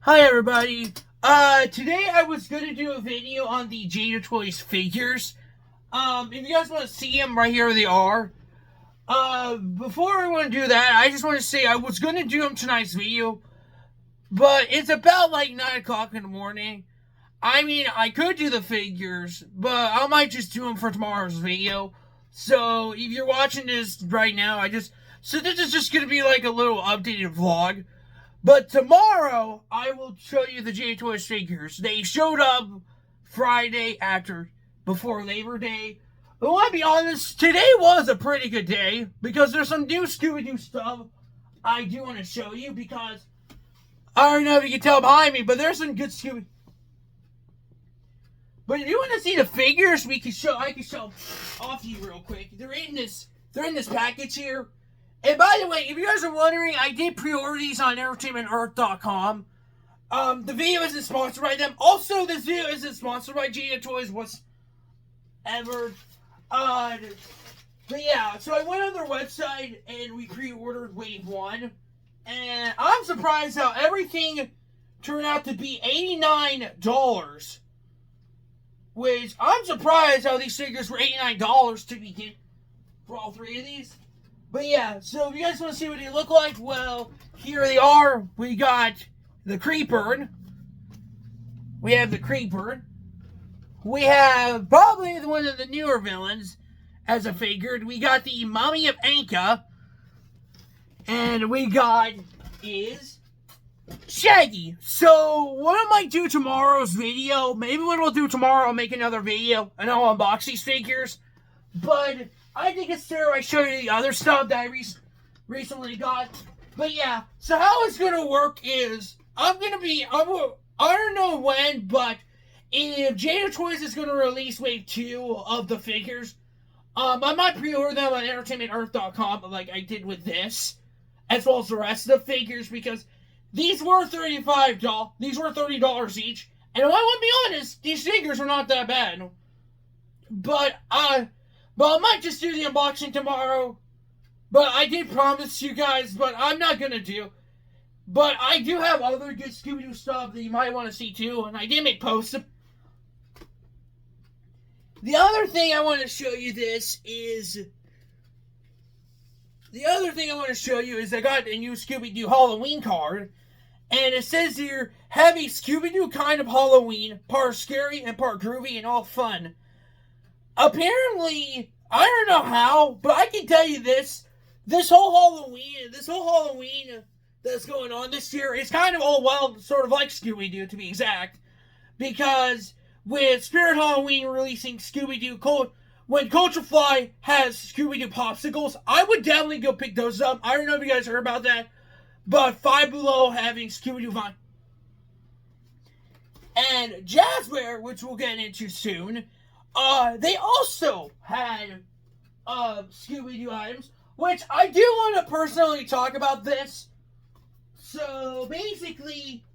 Hi everybody. Today I was gonna do a video on the Jada Toys figures. If you guys want to see them, right here they are. Before I want to do that, I just want to say I was gonna do them tonight's video, but it's about like 9 o'clock in the morning. I mean, I could do the figures, but I might just do them for tomorrow's video. So if you're watching this right now, so this is just gonna be like a little updated vlog. But tomorrow, I will show you the Jada Toys figures. They showed up Friday before Labor Day. But I want to be honest, today was a pretty good day because there's some new Scooby-Doo stuff I do want to show you because I don't know if you can tell behind me, but there's some good Scooby. But if you want to see the figures, I can show off to you real quick. They're in this package here. And by the way, if you guys are wondering, I did pre-order these on entertainmentearth.com. The video isn't sponsored by them. Also, this video isn't sponsored by Jada Toys whatsoever. But yeah, so I went on their website and we pre-ordered Wave 1. And I'm surprised how everything turned out to be $89. Which, I'm surprised how these figures were $89 to begin for all three of these. But yeah, so if you guys want to see what they look like, well, here they are. We got the Creeper. We have the Creeper. We have probably one of the newer villains, as I figured. We got the Mummy of Anka. And we got is Shaggy. So, what I might do tomorrow's video, maybe what we'll do tomorrow, I'll make another video, and I'll unbox these figures. But I think it's fair I show you the other stuff that I recently got. But yeah, so how it's going to work is, I don't know when, but if Jada Toys is going to release Wave 2 of the figures, I might pre-order them on entertainmentearth.com like I did with this, as well as the rest of the figures, because these were $35. These were $30 each, and if I want to be honest, these figures are not that bad. But I might just do the unboxing tomorrow. But I did promise you guys, but I'm not going to do. But I do have other good Scooby-Doo stuff that you might want to see too, and I did make posts. The other thing I want to show you is I got a new Scooby-Doo Halloween card. And it says here, have a Scooby-Doo kind of Halloween, part scary and part groovy and all fun. Apparently, I don't know how, but I can tell you this whole Halloween that's going on this year is kind of sort of like Scooby-Doo to be exact. Because with Spirit Halloween releasing Scooby-Doo, when Culture Fly has Scooby-Doo popsicles, I would definitely go pick those up. I don't know if you guys heard about that, but Five Below having Scooby-Doo Vine. And Jazzware, which we'll get into soon, they also had Scooby-Doo items, which I do want to personally talk about this. So basically,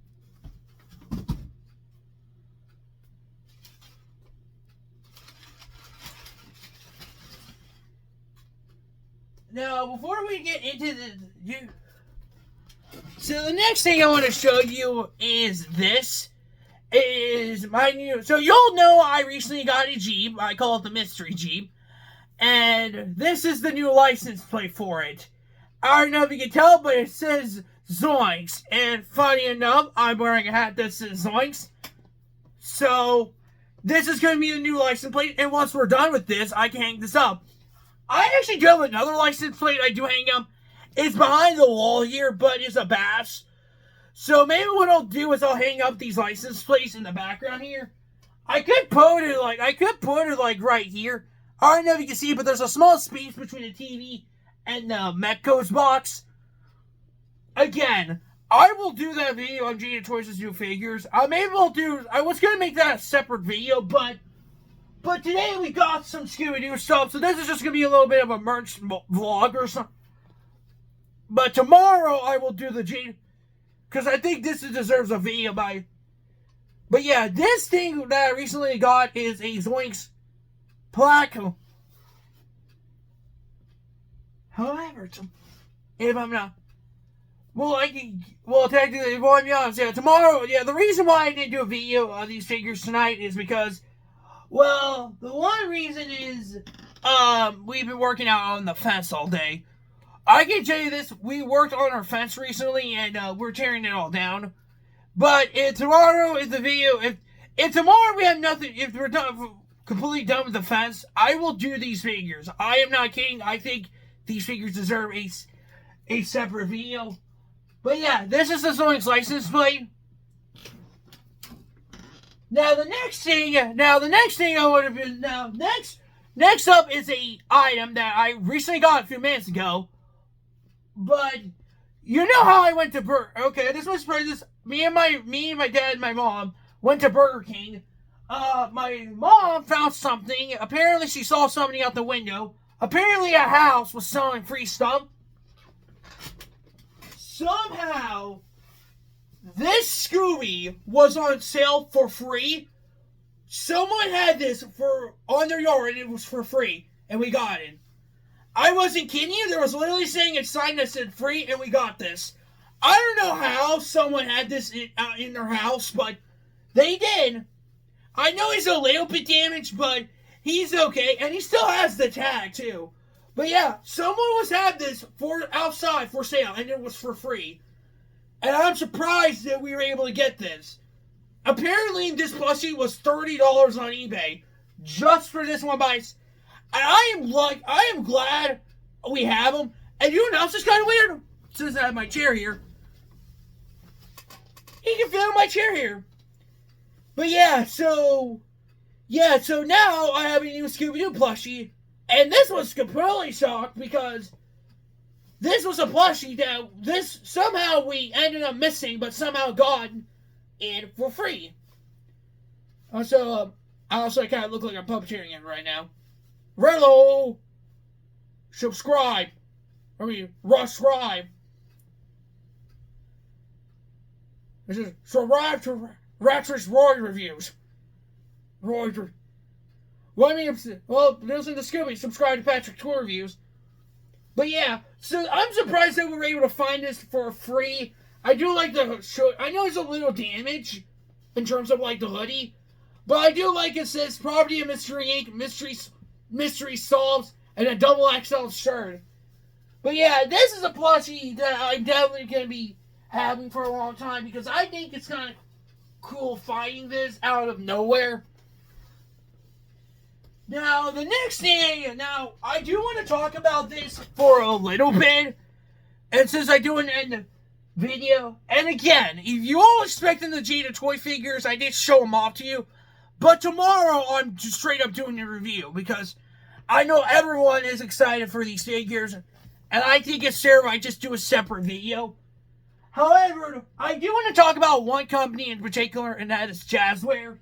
now before we get into so the next thing I want to show you is this. Is my new, so you'll know I recently got a Jeep. I call it the Mystery Jeep. And this is the new license plate for it. I don't know if you can tell, but it says Zoinks. And funny enough, I'm wearing a hat that says Zoinks. So, this is going to be the new license plate. And once we're done with this, I can hang this up. I actually do have another license plate I do hang up. It's behind the wall here, but it's a bass. So maybe what I'll do is I'll hang up these license plates in the background here. I could put it like right here. I don't know if you can see, but there's a small space between the TV and the Metco's box. Again, I will do that video on Jada Toys' new figures. I was gonna make that a separate video, but today we got some Scooby-Doo stuff, so this is just gonna be a little bit of a merch vlog or something. But tomorrow I will do the Jada, because I think this deserves a video But yeah, this thing that I recently got is a Zoinks plaque. However, if I'm not, technically, well, I'll be honest, yeah, tomorrow, yeah, the reason why I didn't do a video on these figures tonight is because, well, the one reason is, we've been working out on the fence all day. I can tell you this, we worked on our fence recently, and, we're tearing it all down. But tomorrow is the video. If tomorrow we have nothing, if we're completely done with the fence, I will do these figures. I am not kidding. I think these figures deserve a separate video. But yeah, this is the Zoinks license plate. Now the next thing I would have been next up is a item that I recently got a few minutes ago. But you know how I went to this was for this. Me and my dad and my mom went to Burger King. My mom found something. Apparently she saw somebody out the window. Apparently a house was selling free stuff. Somehow, this Scooby was on sale for free. Someone had this on their yard and it was for free. And we got it. I wasn't kidding you. There was literally saying a sign that said free and we got this. I don't know how someone had this in their house, but they did. I know he's a little bit damaged, but he's okay. And he still has the tag, too. But yeah, someone had this outside for sale, and it was for free. And I'm surprised that we were able to get this. Apparently, this plushie was $30 on eBay. Just for this one And I am glad we have them. And you know, it's just kind of weird. Since I have my chair here. You can feel my chair here. But so now I have a new Scooby-Doo plushie. And this was completely shocked because this was a plushie that somehow we ended up missing, but somehow got it for free. I also kind of look like I'm puppeteering it right now. Rello! Subscribe. Subscribe. This is subscribe to Ratchet's Roy Reviews. Listen to Scooby, subscribe to Patrick Tour Reviews. But yeah, so I'm surprised that we were able to find this for free. I do like the show. I know it's a little damage in terms of like the hoodie, but I do like it says Property of Mystery Inc. Mystery solved, and a double XL shirt. But yeah, this is a plushie that I'm definitely going to be having for a long time because I think it's kind of cool finding this out of nowhere. Now, the next thing, I do want to talk about this for a little bit. And since I do an end video, and again, if you all expecting the Jada toy figures, I did show them off to you. But tomorrow, I'm just straight up doing a review because I know everyone is excited for these figures. And I think it's fair if I just do a separate video. However, I do want to talk about one company in particular, and that is Jazzware.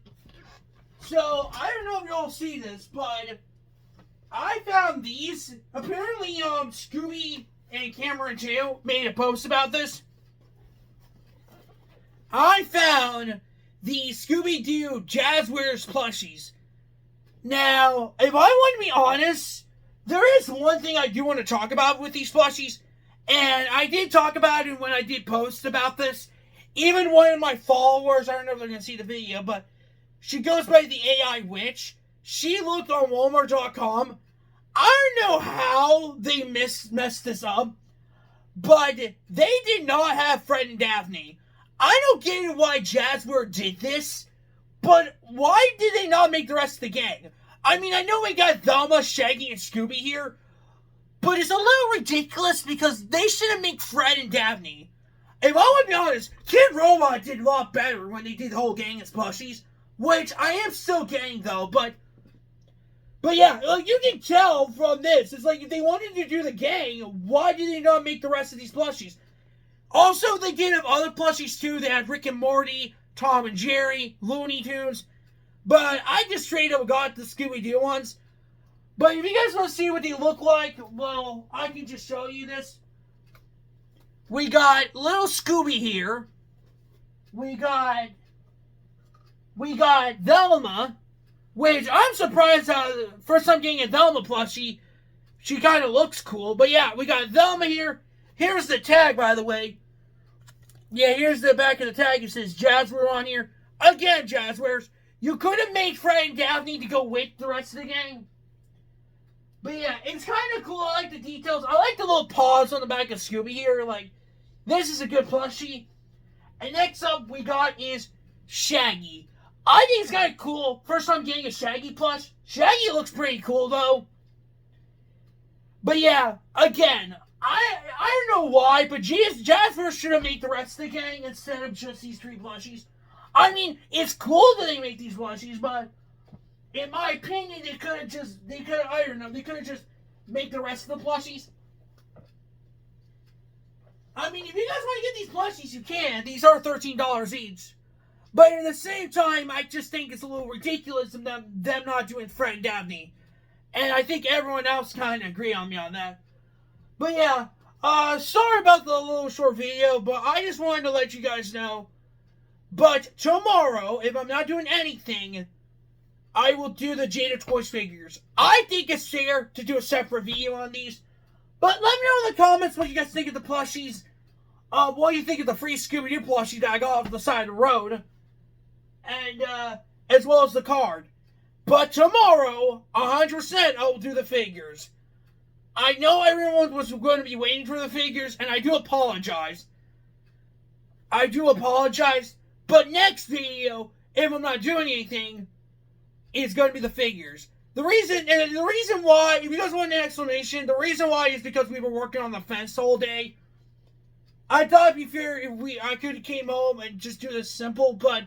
So, I don't know if you all see this, but I found these. Apparently, Scooby and Cameron Jail made a post about this. I found the Scooby-Doo Jazzware's plushies. Now, if I want to be honest, there is one thing I do want to talk about with these plushies. And I did talk about it when I did post about this. Even one of my followers, I don't know if they're going to see the video, but she goes by the AI Witch. She looked on Walmart.com. I don't know how they messed this up, but they did not have Fred and Daphne. I don't get why Jazzware did this, but why did they not make the rest of the gang? I mean, I know we got Velma, Shaggy, and Scooby here, but it's a little ridiculous because they shouldn't make Fred and Daphne. If I would be honest, Kid Robot did a lot better when they did the whole gang as plushies. Which I am still getting though, but yeah, like you can tell from this. It's like if they wanted to do the gang, why did they not make the rest of these plushies? Also, they did have other plushies too. They had Rick and Morty, Tom and Jerry, Looney Tunes. But I just straight up got the Scooby-Doo ones. But if you guys want to see what they look like, well, I can just show you this. We got little Scooby here. We got Velma, which I'm surprised first time getting a Velma plushie, she kind of looks cool. But yeah, we got Velma here. Here's the tag, by the way. Yeah, here's the back of the tag. It says Jazzware on here. Again, Jazzwares, you could have made Fred and Daphne to go with the rest of the gang. But yeah, it's kind of cool. I like the details. I like the little paws on the back of Scooby here. Like, this is a good plushie. And next up we got is Shaggy. I think it's kind of cool. First time getting a Shaggy plush. Shaggy looks pretty cool though. But yeah, again, I don't know why, but Jasper should have made the rest of the gang instead of just these 3 plushies. I mean, it's cool that they make these plushies, but in my opinion, they could have just make the rest of the plushies. I mean, if you guys want to get these plushies, you can. These are $13 each. But at the same time, I just think it's a little ridiculous of them not doing Fred and Daphne. And I think everyone else kind of agree on me on that. But yeah, sorry about the little short video, but I just wanted to let you guys know. But tomorrow, if I'm not doing anything, I will do the Jada Toys figures. I think it's fair to do a separate video on these. But let me know in the comments what you guys think of the plushies. What do you think of the free Scooby-Doo plushie that I got off the side of the road. And, as well as the card. But tomorrow, 100%, I will do the figures. I know everyone was going to be waiting for the figures, and I do apologize. But next video, if I'm not doing anything, is going to be the figures. The reason why, if you guys want an explanation, the reason why is because we were working on the fence all day. I thought it'd be fair if I could have came home and just do this simple, but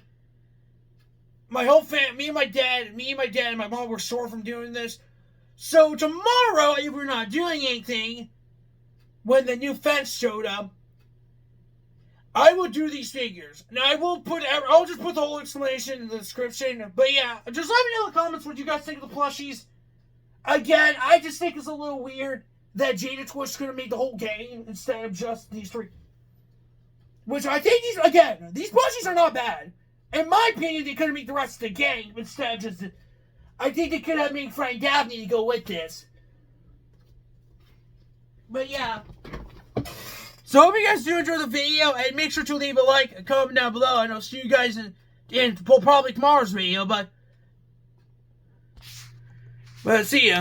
my whole family, me and my dad and my mom were sore from doing this. So tomorrow, if we're not doing anything, when the new fence showed up, I will do these figures. Now I'll just put the whole explanation in the description. But yeah, just let me know in the comments what you guys think of the plushies. Again, I just think it's a little weird that Jada Toys could have made the whole gang instead of just these 3. Which I think these plushies are not bad. In my opinion, they could have made the rest of the gang instead of just... I think they could have made Fred and Daphne to go with this. But yeah. So I hope you guys do enjoy the video, and make sure to leave a like and comment down below, and I'll see you guys in probably tomorrow's video, but see ya.